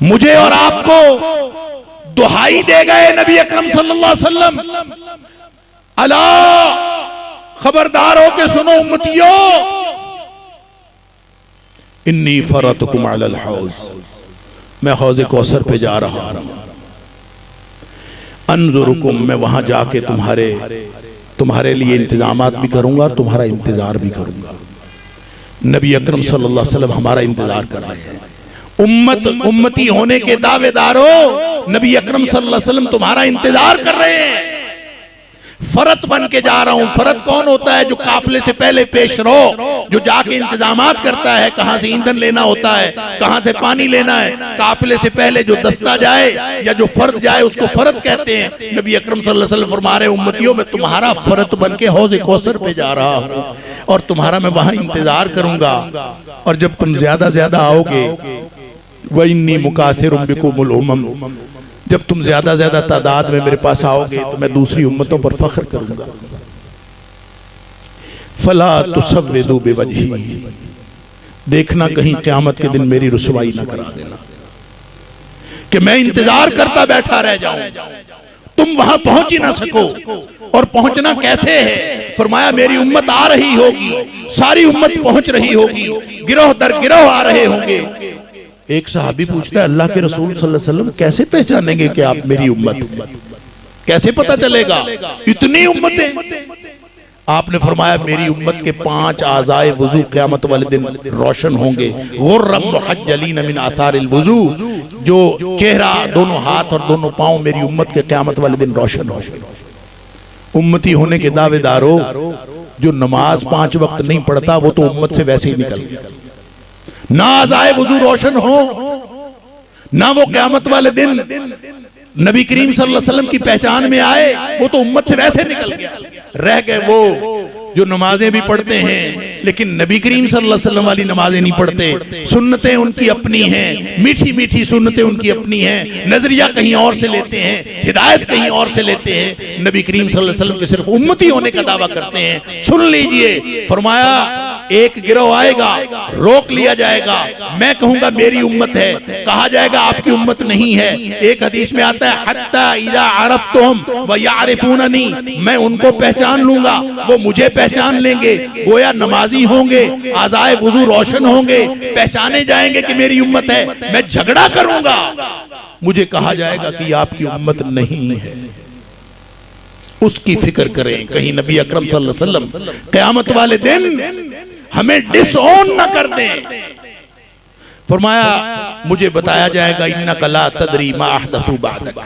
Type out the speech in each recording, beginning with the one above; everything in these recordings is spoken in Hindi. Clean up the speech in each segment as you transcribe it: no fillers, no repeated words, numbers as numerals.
मुझे और आपको दुहाई दे गए नबी अकरम सल्लल्लाहु अलैहि वसल्लम, अला खबरदार हो के सुनो उम्मतियों, इन्नी फरतकुम अलल हौज, मैं हौज़े कौसर पे जा रहा हूं। अनजुरुकुम, मैं वहां जाके तुम्हारे लिए इंतजामात भी करूंगा, तुम्हारा इंतजार भी करूंगा। नबी अकरम सल्लल्लाहु अलैहि वसल्लम हमारा इंतजार कर रहे हैं। उम्मती होने के दावेदारों, नबी अकरम सल्लल्लाहु अलैहि वसल्लम तुम्हारा इंतजार कर रहे हैं। फरत बन के जा रहा हूं। फरत कौन होता है? जो काफिले से पहले पेश रो, जो जाके इंतजामात करता है, कहां से ईंधन लेना होता है, कहां से पानी लेना है। काफिले से पहले जो दस्ता जाए या जो फर्द जाए उसको फरत कहते हैं। नबी अकरम सल्लल्लाहु अलैहि वसल्लम फरमा रहे उम्मतियों, मैं तुम्हारा फरत बन के हौज़े कौसर पे जा रहा हूं और तुम्हारा मैं वहां इंतजार करूंगा। और जब तुम ज्यादा ज्यादा आओगे, वइन्नी मुकासिरुम बिकुमुल उमम, जब तुम ज्यादा ज्यादा तादाद में मेरे पास आओगे तो मैं दूसरी उम्मतों पर फख्र करूंगा। फला तुसव्विदू बिवजही, देखना कहीं क़यामत के दिन मेरी रुसवाई न करा देना कि मैं इंतजार करता बैठा रह जाऊं, तुम वहां पहुंच ही ना सको। और पहुंचना कैसे है? फरमाया मेरी उम्मत आ रही होगी, सारी उम्मत पहुंच रही होगी, गिरोह दर गिरोह आ रहे होंगे। एक सहाबी पूछता है, अल्लाह के रसूल सल्लल्लाहु अलैहि वसल्लम कैसे पहचानेंगे कि आप मेरी उम्मत, कैसे पता चलेगा इतनी उम्मतें? आपने फरमाया मेरी उम्मत के 5 आज़ाए वुजू क़यामत वाले दिन रोशन होंगे। गुर्रम मुहज्जलीन मिन आसारिल वुजू, जो चेहरा, दोनों हाथ और दोनों पांव मेरी उम्मत के क़यामत वाले दिन रोशन होंगे। उम्मती होने के दावेदारों, जो नमाज 5 वक्त नहीं पढ़ता वो तो उम्मत से वैसे ही निकल गया। ना आज़ाए वुजू रोशन हो, ना वो क़यामत वाले दिन नबी करीम सल्लल्लाहु अलैहि वसल्लम की पहचान में आए, वो तो उम्मत से वैसे निकल गया। रह गए वो जो नमाजें भी पढ़ते हैं लेकिन नबी करीम सल्लल्लाहु अलैहि वसल्लम वाली नमाजें नहीं पढ़ते। सुन्नतें उनकी अपनी हैं, मीठी मीठी सुन्नतें उनकी अपनी हैं, नजरिया कहीं और से लेते हैं, हिदायत कहीं और से लेते हैं। नबी करीम सल्लल्लाहु अलैहि वसल्लम के सिर्फ उम्मती होने का दावा करते हैं। सुन लीजिए, फरमाया एक गिरोह आएगा, रोक लिया जाएगा, मैं कहूंगा मेरी उम्मत है, कहा जाएगा आपकी उम्मत नहीं है। एक हदीस में आता है हत्ता इज़ा अरफ्तुहुम व यअरिफूननी, मैं उनको पहचान लूंगा, वो मुझे पहचान लेंगे। गोया नमाजी होंगे, आज़ाए वुजू रोशन होंगे, पहचाने जाएंगे कि मेरी उम्मत है। मैं झगड़ा करूंगा, मुझे कहा जाएगा कि आपकी उम्मत नहीं है। उसकी फिक्र करें कहीं नबी अकरम सल्लल्लाहु अलैहि वसल्लम क़यामत वाले दिन हमें डिसऑन न कर दें। फरमाया मुझे बताया जाएगा इन्नका ला तदरी मा अहदसू बअदक,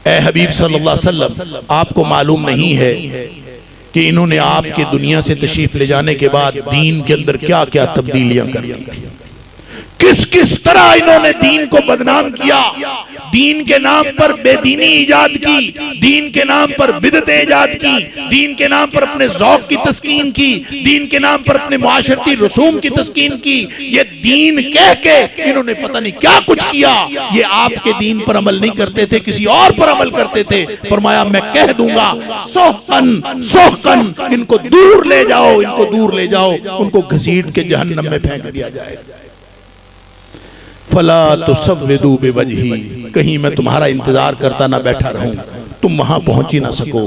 ए हबीब सल्लल्लाहु अलैहि वसल्लम, आपको मालूम नहीं है कि इन्होंने आपके दुनिया से तशरीफ ले जाने के बाद दीन के अंदर क्या क्या तब्दीलियां कर दी थी, किस किस तरह इन्होंने दीन को बदनाम किया, दीन के नाम पर बेदीनी इजाद की, दीन के नाम पर बिदअतें इजाद की, दीन के नाम पर अपने ज़ौक़ की तस्कीन की, दीन के नाम पर अपने माशरती रसूम की तस्कीन की। ये दीन कह के इन्होंने पता नहीं क्या कुछ किया। ये आपके दीन पर अमल नहीं करते थे, किसी और पर अमल करते थे। फरमाया मैं कह दूंगा सोहकन सोहकन, इनको दूर ले जाओ, इनको दूर ले जाओ, उनको घसीट के जहन्नम में फेंक दिया जाए। फला तुसव्विदू बिवजही, कहीं मैं तुम्हारा इंतजार करता ना बैठा रहूं, तुम वहां पहुंच ही ना सको।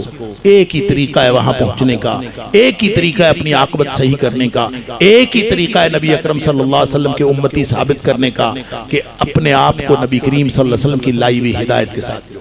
एक ही तरीका है वहां पहुंचने का, एक ही तरीका है अपनी आकबत सही करने का, एक ही तरीका है नबी अकरम सल्लल्लाहु अलैहि वसल्लम के उम्मती साबित करने का कि अपने आप को नबी करीम सल्लल्लाहु अलैहि वसल्लम की लाई हुई हिदायत के साथ